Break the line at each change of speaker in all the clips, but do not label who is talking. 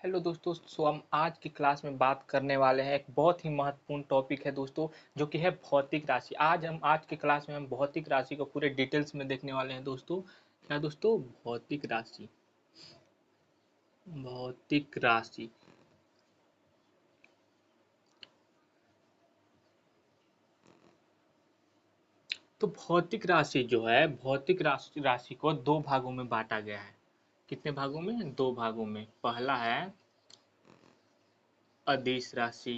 Hello दोस्तों। हम आज की क्लास में बात करने वाले हैं। एक बहुत ही महत्वपूर्ण टॉपिक है दोस्तों, जो कि है भौतिक राशि। आज की क्लास में हम भौतिक राशि को पूरे डिटेल्स में देखने वाले हैं दोस्तों। क्या दोस्तों? भौतिक राशि। भौतिक राशि। तो भौतिक राशि जो है, भौतिक राशि को दो भागों में बांटा गया है। कितने भागों में? दो भागों में। पहला है अदिश राशि।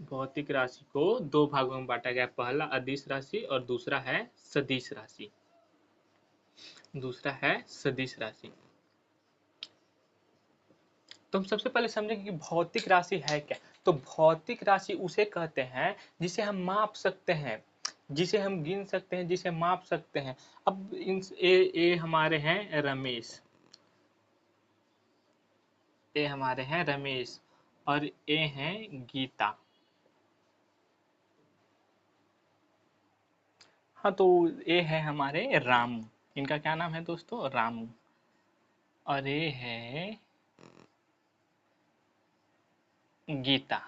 भौतिक राशि को दो भागों में बांटा गया है। पहला अदिश राशि और दूसरा है सदिश राशि। दूसरा है सदिश राशि। तो हम सबसे पहले समझेंगे कि भौतिक राशि है क्या। तो भौतिक राशि उसे कहते हैं जिसे हम माप सकते हैं, जिसे हम गिन सकते हैं, जिसे माप सकते हैं। अब ए हमारे हैं रमेश, ए हमारे हैं रमेश और ए हैं गीता। हाँ, तो ए है हमारे रामू। इनका क्या नाम है दोस्तों? रामू। और ए है गीता।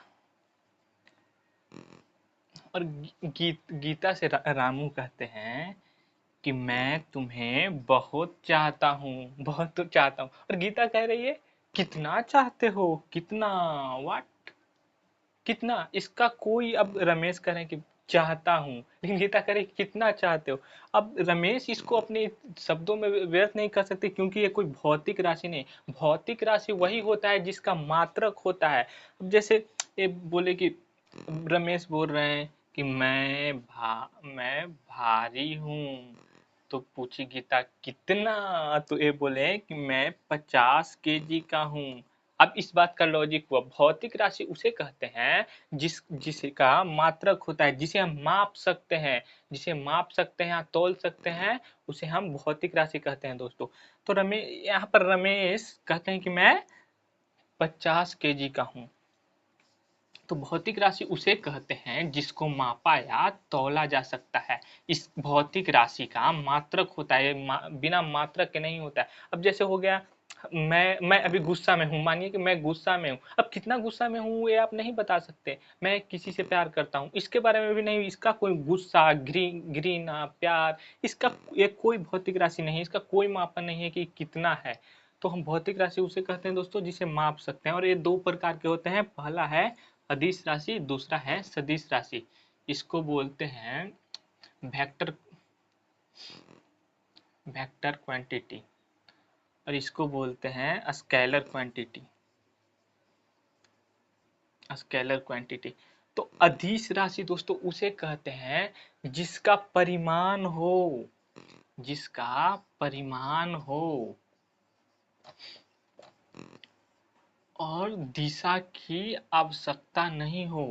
और गीता से रामू कहते हैं कि मैं तुम्हें बहुत चाहता हूँ, बहुत चाहता हूँ। और गीता कह रही है कितना चाहते हो? कितना? व्हाट? कितना? इसका कोई, अब रमेश कह रहे हैं कि चाहता हूँ, लेकिन गीता कह रही है कितना चाहते हो। अब रमेश इसको अपने शब्दों में व्यक्त नहीं कर सकते, क्योंकि ये कोई भौतिक राशि नहीं। भौतिक राशि वही होता है जिसका मात्रक होता है। अब जैसे ये बोले कि रमेश बोल रहे हैं कि मैं भारी हूँ, तो पूछी गीता कितना? तो ये बोले कि मैं 50 kg का हूँ। अब इस बात का लॉजिक हुआ, भौतिक राशि उसे कहते हैं जिसका मात्रक होता है, जिसे हम माप सकते हैं, जिसे माप सकते हैं या तौल सकते हैं, उसे हम भौतिक राशि कहते हैं दोस्तों। तो यहाँ पर रमेश कहते हैं कि मैं 50 kg का हूँ। तो भौतिक राशि उसे कहते हैं जिसको मापा या तौला जा सकता है। इस भौतिक राशि का मात्रक होता है, बिना मात्रक के नहीं होता है। अब जैसे हो गया, मैं अभी गुस्सा में हूँ, मानिए कि मैं गुस्सा में हूँ। अब कितना गुस्सा में हूँ ये आप नहीं बता सकते। मैं किसी से प्यार करता हूँ, इसके बारे में भी नहीं, इसका कोई गुस्सा, घृणा, प्यार, इसका ये कोई भौतिक राशि नहीं है, इसका कोई मापन नहीं है कि कितना है। तो हम भौतिक राशि उसे कहते हैं दोस्तों जिसे माप सकते हैं। और ये दो प्रकार के होते हैं। पहला है अदिश राशि, दूसरा है सदिश राशि। इसको बोलते हैं वेक्टर वेक्टर क्वांटिटी, और इसको बोलते हैं स्केलर क्वांटिटी। Scalar quantity. तो अदिश राशि दोस्तों उसे कहते हैं जिसका परिमाण हो, जिसका परिमाण हो और दिशा की आवश्यकता नहीं हो।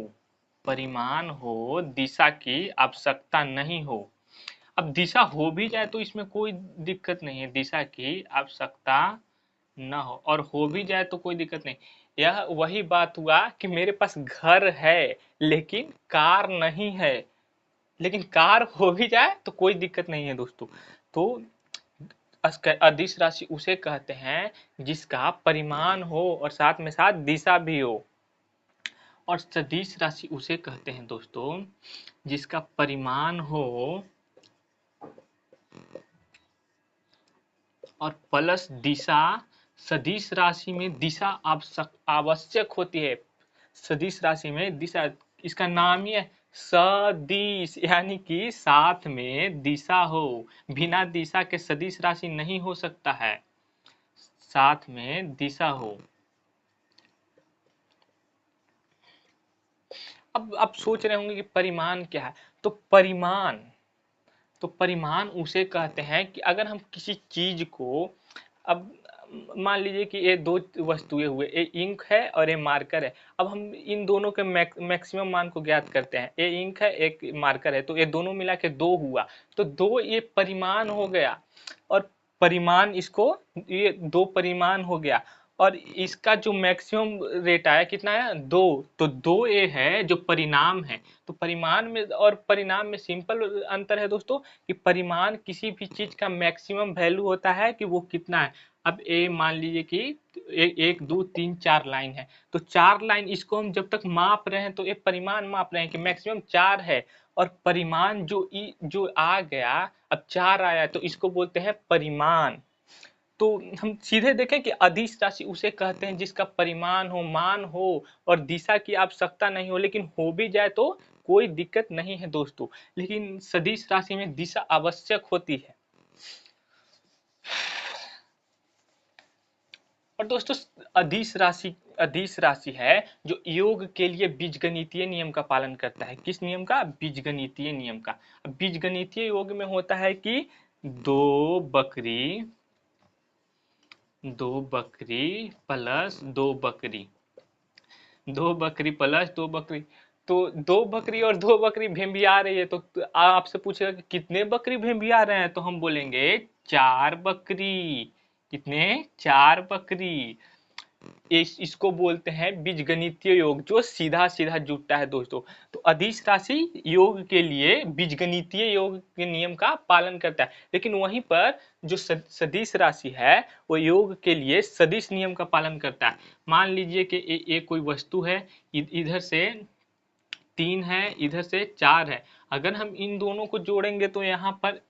परिमाण हो, दिशा की आवश्यकता नहीं हो। अब दिशा हो भी जाए तो इसमें कोई दिक्कत नहीं है, दिशा की आवश्यकता ना हो, और हो भी जाए तो कोई दिक्कत नहीं। यह वही बात हुआ कि मेरे पास घर है लेकिन कार नहीं है, लेकिन कार हो भी जाए तो कोई दिक्कत नहीं है दोस्तों। तो अदिश राशि उसे कहते हैं जिसका परिमाण हो और साथ में साथ दिशा भी हो। और सदिश राशि उसे कहते हैं दोस्तों जिसका परिमाण हो और प्लस दिशा। सदिश राशि में दिशा आवश्यक होती है। सदिश राशि में दिशा, इसका नाम ही है सदिश, यानी कि साथ में दिशा हो। बिना दिशा के सदिश राशि नहीं हो सकता है, साथ में दिशा हो। अब आप सोच रहे होंगे कि परिमाण क्या है। तो परिमाण उसे कहते हैं कि अगर हम किसी चीज को, अब मान लीजिए कि ये दो वस्तुएं हुए, ये इंक है और ये मार्कर है। अब हम इन दोनों के मैक्सिमम मान को ज्ञात करते हैं। ये इंक है, एक मार्कर है, तो ये दोनों मिला के दो हुआ। तो दो ये परिमाण हो गया, और परिमाण इसको, ये दो परिमाण हो गया। और इसका जो मैक्सिमम रेट आया कितना आया 2। तो 2a है जो परिणाम है। तो परिमाण में और परिणाम में सिंपल अंतर है दोस्तों कि परिमाण किसी भी चीज का मैक्सिमम वैल्यू होता है कि वो कितना है। अब ए मान लीजिए कि 1 2 3 4 लाइन है, तो 4 लाइन इसको हम जब तक माप रहे हैं तो ये परिमाण माप रहे हैं कि मैक्सिमम 4 है। और परिमाण जो आ गया, अब 4 आया तो इसको बोलते हैं परिमाण। तो हम सीधे देखें कि अदिश राशि उसे कहते हैं जिसका परिमाण हो, मान हो और दिशा की आवश्यकता नहीं हो, लेकिन हो भी जाए तो कोई दिक्कत नहीं है दोस्तों। लेकिन सदिश राशि में दिशा आवश्यक होती है। और दोस्तों अदिश राशि है जो योग के लिए बीजगणितीय नियम का पालन करता है। किस नियम का? बीजगणितीय नियम का। अब बीजगणितीय योग में होता है कि दो बकरी दो बकरी प्लस दो बकरी, दो बकरी प्लस दो बकरी। तो दो बकरी और दो बकरी भेंबिया रही है, तो आपसे पूछेगा कि कितने बकरी भेंबिया रहे हैं, तो हम बोलेंगे 4 बकरी। कितने? 4 बकरी। इसको बोलते हैं बीजगणितीय योग जो सीधा सीधा जुड़ता है दोस्तों। तो अदिश राशि योग के लिए बीजगणितीय योग के नियम का पालन करता है, लेकिन वहीं पर जो सदिश राशि है वो योग के लिए सदिश नियम का पालन करता है। मान लीजिए कि एक कोई वस्तु है, इधर से 3 है, इधर से 4 है। अगर हम इन दोनों को जोड़ेंगे तो यहाँ पर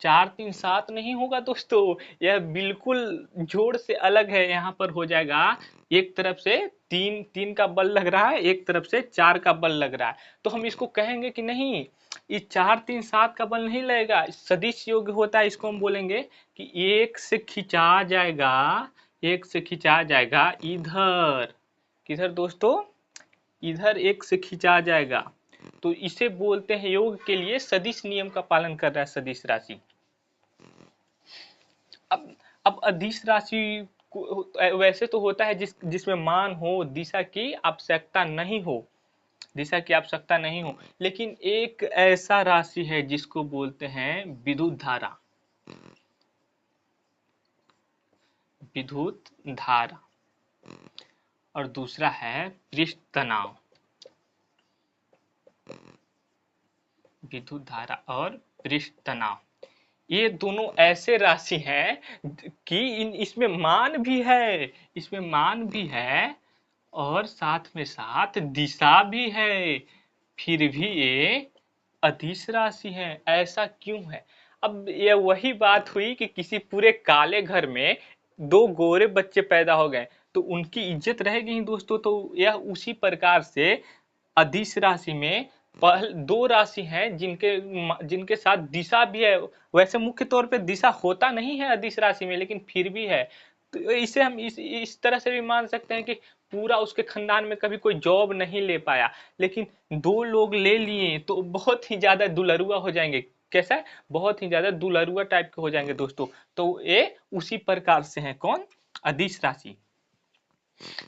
4 3 7 नहीं होगा दोस्तों, यह बिल्कुल जोड़ से अलग है। यहाँ पर हो जाएगा एक तरफ से 3 का बल लग रहा है, एक तरफ से 4 का बल लग रहा है। तो हम इसको कहेंगे कि नहीं, ये 4 3 7 का बल नहीं लगेगा, सदिश योग होता है। इसको हम बोलेंगे कि एक से खिंचा जाएगा, एक से खिंचा जाएगा इधर। किधर दोस्तों? इधर एक से खिंचा जाएगा। तो इसे बोलते हैं योग के लिए सदिश नियम का पालन कर रहा है सदिश राशि। अब अदिश राशि वैसे तो होता है जिसमें मान हो, दिशा की आवश्यकता नहीं हो, दिशा की आवश्यकता नहीं हो। लेकिन एक ऐसा राशि है जिसको बोलते हैं विद्युत धारा, विद्युत धारा। और दूसरा है पृष्ठ तनाव, विद्युत धारा और पृष्ठ तनाव। ये दोनों ऐसे राशि हैं कि इसमें मान भी है, इसमें मान भी है और साथ में साथ दिशा भी है, फिर भी ये अदिश राशि है। ऐसा क्यों है? अब ये वही बात हुई कि किसी पूरे काले घर में 2 गोरे बच्चे पैदा हो गए, तो उनकी इज्जत रहेगी ही दोस्तों। तो यह उसी प्रकार से अदिश राशि में पहल 2 राशि हैं जिनके साथ दिशा भी है। वैसे मुख्य तौर पे दिशा होता नहीं है अदिश राशि में, लेकिन फिर भी है। तो इसे हम इस तरह से भी मान सकते हैं कि पूरा उसके खानदान में कभी कोई जॉब नहीं ले पाया, लेकिन 2 लोग ले लिए तो बहुत ही ज्यादा दुलरुआ हो जाएंगे। कैसा है? बहुत ही ज्यादा दुलरुआ टाइप के हो जाएंगे दोस्तों। तो ये उसी प्रकार से है। कौन? अदिश राशि।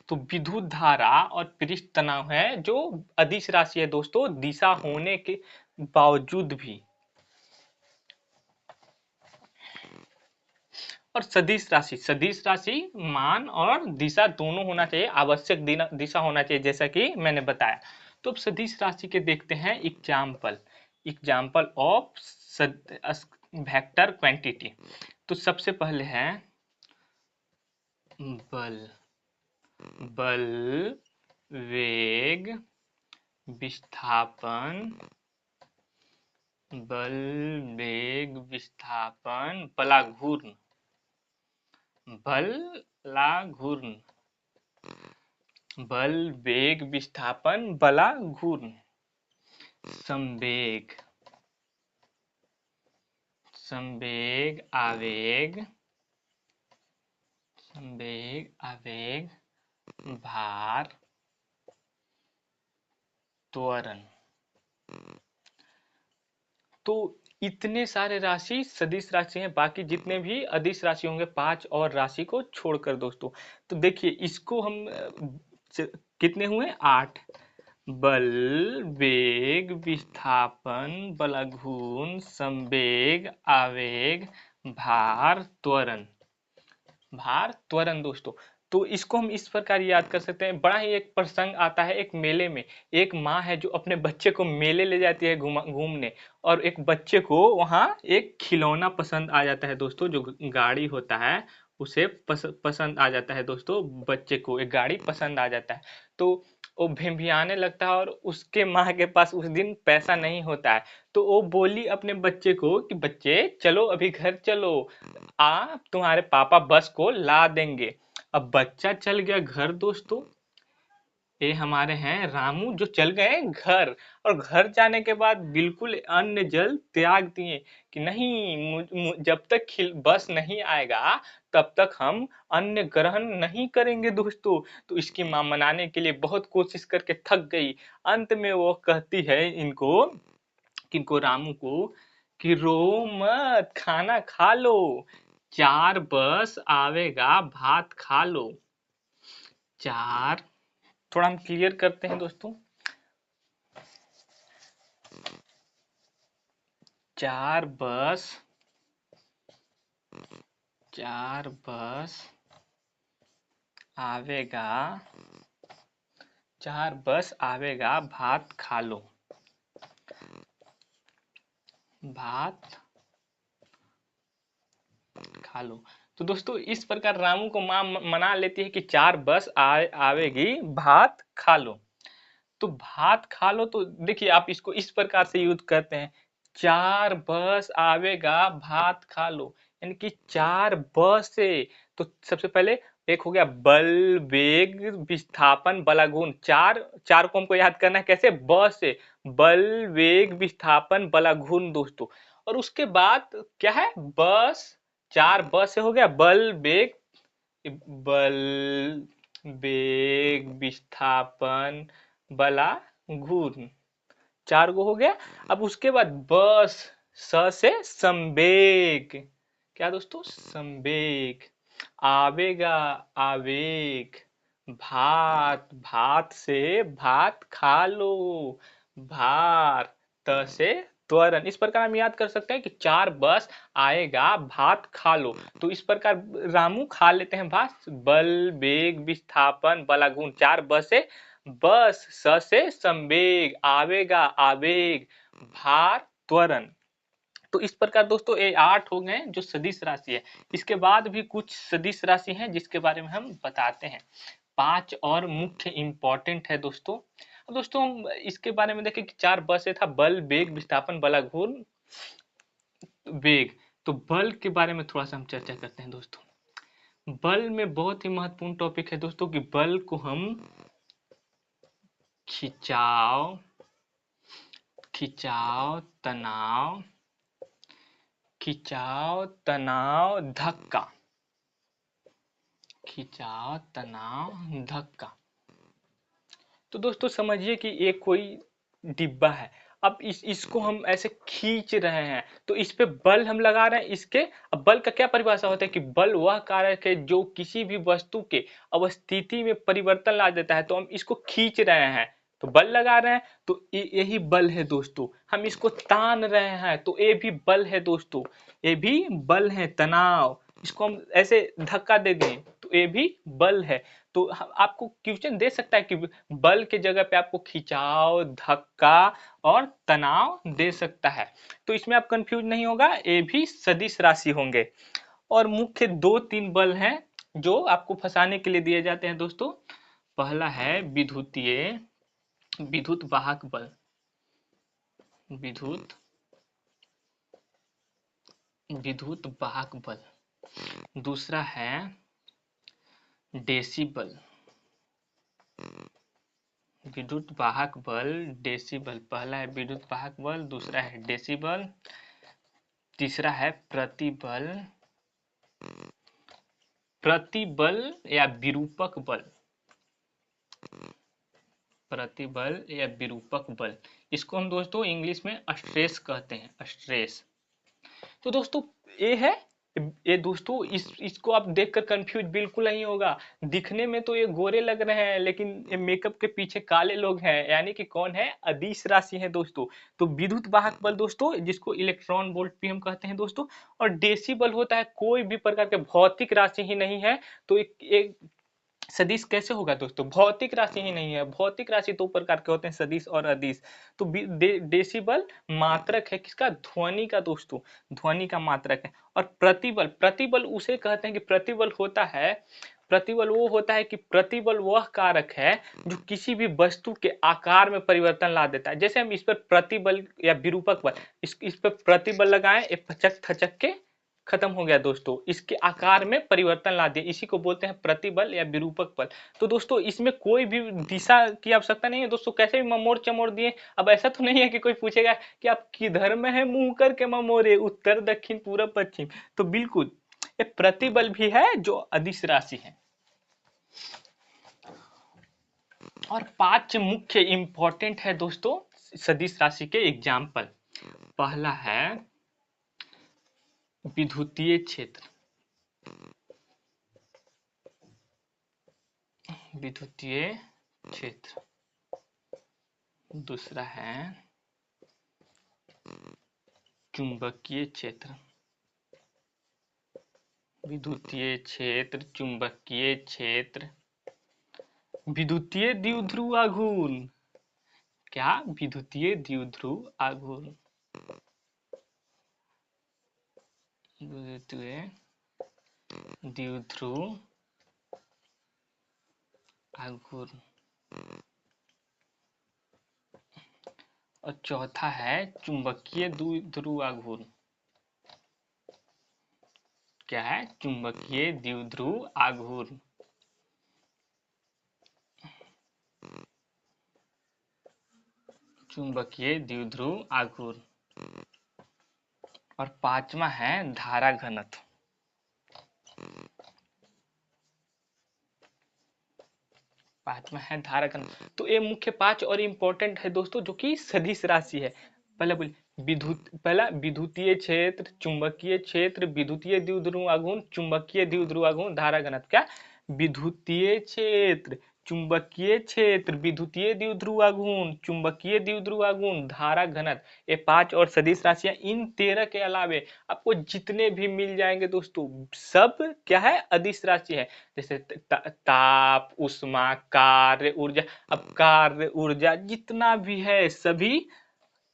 तो विद्युत धारा और पृष्ठ तनाव है जो अदिश राशि है दोस्तों, दिशा होने के बावजूद भी। और सदिश राशि मान और दिशा दोनों होना चाहिए, आवश्यक दिशा होना चाहिए, जैसा कि मैंने बताया। तो अब सदिश राशि के देखते हैं example, example of vector quantity. तो सबसे पहले है बल, बल, वेग, विस्थापन, बल, वेग, विस्थापन, बलाघूर्ण, बलाघूर्ण, बल, वेग, विस्थापन, बलाघूर्ण, संवेग, संवेग, आवेग, संवेग, आवेग, भार, त्वरण। तो इतने सारे राशि सदिश राशि हैं, बाकी जितने भी अदिश राशि होंगे 5 और राशि को छोड़कर दोस्तों। तो देखिए इसको हम कितने हुए? 8। बल, वेग, विस्थापन, बलाघूर्ण, संवेग, आवेग, भार, त्वरण, भार त्वरण दोस्तों। तो इसको हम इस प्रकार याद कर सकते हैं। बड़ा ही एक प्रसंग आता है एक मेले में। एक माँ है जो अपने बच्चे को मेले ले जाती है घूमने, और एक बच्चे को वहाँ एक खिलौना पसंद आ जाता है दोस्तों, जो गाड़ी होता है उसे पसंद आ जाता है दोस्तों। बच्चे को एक गाड़ी पसंद आ जाता है, तो वो भिनभिनाने लगता है, और उसके माँ के पास उस दिन पैसा नहीं होता है। तो वो बोली अपने बच्चे को कि बच्चे चलो अभी घर चलो, तुम्हारे पापा बस को ला देंगे। अब बच्चा चल गया घर दोस्तों। ये हमारे हैं रामू जो चल गए घर, और घर जाने के बाद बिल्कुल अन्न जल त्याग दिए कि नहीं, जब तक बस नहीं आएगा तब तक हम अन्न ग्रहण नहीं करेंगे दोस्तों। तो इसकी मां मनाने के लिए बहुत कोशिश करके थक गई। अंत में वो कहती है इनको, किनको, रामू को, कि रो मत, खाना खा लो, 4 बस आवेगा, भात खा लो। 4, थोड़ा हम क्लियर करते हैं दोस्तों। 4 बस, 4 बस आवेगा, 4 बस आवेगा, भात खा लो, भात खा लो। तो दोस्तों इस प्रकार रामू को माँ मना लेती है कि 4 बस आवेगी, भात खा लो। तो भात खा लो, तो देखिए आप इसको इस प्रकार से यूज करते हैं, 4 बस आवेगा, भात खा लो, यानी कि 4 बस से। तो सबसे पहले एक हो गया बल, वेग, विस्थापन, बलागुण। चार चार को हमको याद करना है कैसे, ब से, बल, वेग, विस्थापन, बलागुण दोस्तों। और उसके बाद क्या है, बस, 4 बस से हो गया बल, वेग, बल, वेग, विस्थापन, बला, घूर्ण। 4 गो हो गया। अब उसके बाद बस, स से संवेग, क्या दोस्तों, संवेग, आवेगा, आवेग, भात, भात से भात खा लो, भार, त से त्वरण। इस प्रकार हम याद कर सकते हैं कि 4 बस आएगा, भात खा लो। तो इस प्रकार रामू खा लेते हैं भात। बल, वेग, विस्थापन, बलागुण, 4 बस से, बस, स से संवेग, आवेगा, आवेग, भार, त्वरण। तो इस प्रकार दोस्तों ये 8 हो गए जो सदिश राशि है। इसके बाद भी कुछ सदिश राशि हैं जिसके बारे में हम बताते हैं। 5 और मुख्य इंपॉर्टेंट है दोस्तों। अब दोस्तों हम इसके बारे में देखें कि 4 ब से था बल, वेग, विस्थापन, बलाघूर्ण, वेग। तो बल के बारे में थोड़ा सा हम चर्चा करते हैं दोस्तों। बल में बहुत ही महत्वपूर्ण टॉपिक है दोस्तों कि बल को हम खिंचाव, खिंचाव, तनाव, खिंचाव, तनाव, धक्का, खिंचाव, तनाव, धक्का। तो दोस्तों समझिए कि ये कोई डिब्बा है। अब इसको हम ऐसे खींच रहे हैं, तो इस पे बल हम लगा रहे हैं इसके। अब बल का क्या परिभाषा होता है कि बल वह कारक है जो किसी भी वस्तु के अवस्थिति में परिवर्तन ला देता है। तो हम इसको खींच रहे हैं तो बल लगा रहे हैं, तो यही बल है दोस्तों। हम इसको तान रहे हैं तो ये भी बल है दोस्तों, ये भी बल है। तनाव, इसको हम ऐसे धक्का दे दें तो ये भी बल है। तो आपको क्वेश्चन दे सकता है कि बल के जगह पे आपको खिंचाव, धक्का और तनाव दे सकता है। तो इसमें आप कंफ्यूज नहीं होगा, ये भी सदिश राशि होंगे। और मुख्य 2-3 बल हैं जो आपको फंसाने के लिए दिए जाते हैं दोस्तों। पहला है विद्युतीय, विद्युत वाहक बल, विद्युत, विद्युत वाहक बल। दूसरा है डेसिबल, विद्युत वाहक बल, डेसिबल। पहला है विद्युत वाहक बल, दूसरा है डेसिबल, तीसरा है प्रतिबल, प्रतिबल या विरूपक बल, प्रतिबल या विरूपक बल। इसको हम दोस्तों इंग्लिश में स्ट्रेस कहते हैं, स्ट्रेस। तो दोस्तों ये है, ये दोस्तों इसको आप देखकर कंफ्यूज बिल्कुल नहीं होगा। दिखने में तो ये गोरे लग रहे हैं लेकिन ये मेकअप के पीछे काले लोग हैं, यानी कि कौन है, अदिश राशि है दोस्तों। तो विद्युत वाहक बल दोस्तों जिसको इलेक्ट्रॉन वोल्ट भी हम कहते हैं दोस्तों। और डेसिबल होता है कोई भी प्रकार के भौतिक राशि ही नहीं है, तो एक सदिश कैसे होगा दोस्तों? भौतिक राशि ही नहीं है। भौतिक राशि दो प्रकार के होते हैं, सदिश और अदिश। तो डेसिबल मात्रक है किसका? ध्वनि का दोस्तों, ध्वनि का मात्रक है। और प्रतिबल, प्रतिबल उसे कहते हैं कि प्रतिबल होता है, प्रतिबल वो होता है कि प्रतिबल वह कारक है जो किसी भी वस्तु के आकार में परिवर्तन ला देता है। जैसे हम इस पर प्रतिबल या विरूपक बल, इस पर प्रतिबल लगाएं, ये फचक थचक के खत्म हो गया दोस्तों, इसके आकार में परिवर्तन ला दिया, इसी को बोलते हैं प्रतिबल या विरूपक बल। तो दोस्तों इसमें कोई भी दिशा की आवश्यकता नहीं है दोस्तों, कैसे भी ममोड़ चमोड़ दिए। अब ऐसा तो नहीं है कि कोई पूछेगा कि आप किधर में है मुंह करके ममोरे, उत्तर दक्षिण पूरब पश्चिम। तो बिल्कुल ये प्रतिबल भी है जो अदिश राशि है। और 5 मुख्य इंपॉर्टेंट है दोस्तों सदिश राशि के एग्जाम्पल। पहला है विद्युतीय क्षेत्र, विद्युतीय क्षेत्र। दूसरा है चुंबकीय क्षेत्र, विद्युतीय क्षेत्र, चुंबकीय क्षेत्र। विद्युतीय द्विध्रुव आघूर्ण, क्या? विद्युतीय द्विध्रुव आघूर्ण, विद्युतीय द्विध्रुव आघूर्ण। और चौथा है चुंबकीय द्विध्रुव आघूर्ण, क्या है? चुंबकीय द्विध्रुव आघूर्ण। चुंबकीय द्विध्रुव आघूर्ण। और पांचवा है धारा घनत्व, पांचवा है धारा घनत्व। तो ये मुख्य 5 और इम्पोर्टेंट है दोस्तों जो कि सदिश राशि है। पहले बोलिए पहला विद्युतीय क्षेत्र, चुंबकीय क्षेत्र, विद्युतीय द्विध्रुव आघूर्ण, चुंबकीय द्विध्रुव आघूर्ण, धारा घनत्व। क्या? विद्युतीय क्षेत्र, चुंबकीय क्षेत्र, विद्युतीय द्विध्रुव आघूर्ण, चुंबकीय द्विध्रुव आघूर्ण, धारा घनत्व। ये 5 और सदिश राशियां, इन 13 के अलावे आपको जितने भी मिल जाएंगे दोस्तों सब क्या है? अदिश राशि है। जैसे ताप, उष्मा, कार्य, ऊर्जा। अब कार्य, ऊर्जा जितना भी है सभी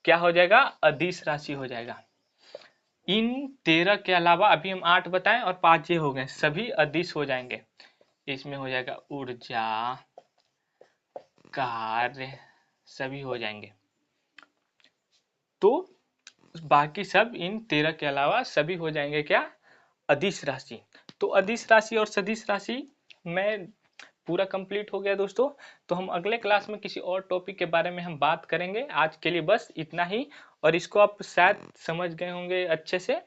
क्या हो जाएगा? अदिश राशि हो जाएगा। इन 13 के अलावा अभी हम 8 बताएं और 5 ये हो गए, सभी अदिश हो जाएंगे। इसमें हो जाएगा ऊर्जा, कार्य, सभी हो जाएंगे। तो बाकी सब इन 13 के अलावा सभी हो जाएंगे क्या? अदिश राशि। तो अदिश राशि और सदिश राशि में पूरा कंप्लीट हो गया दोस्तों। तो हम अगले क्लास में किसी और टॉपिक के बारे में हम बात करेंगे। आज के लिए बस इतना ही, और इसको आप शायद समझ गए होंगे अच्छे से।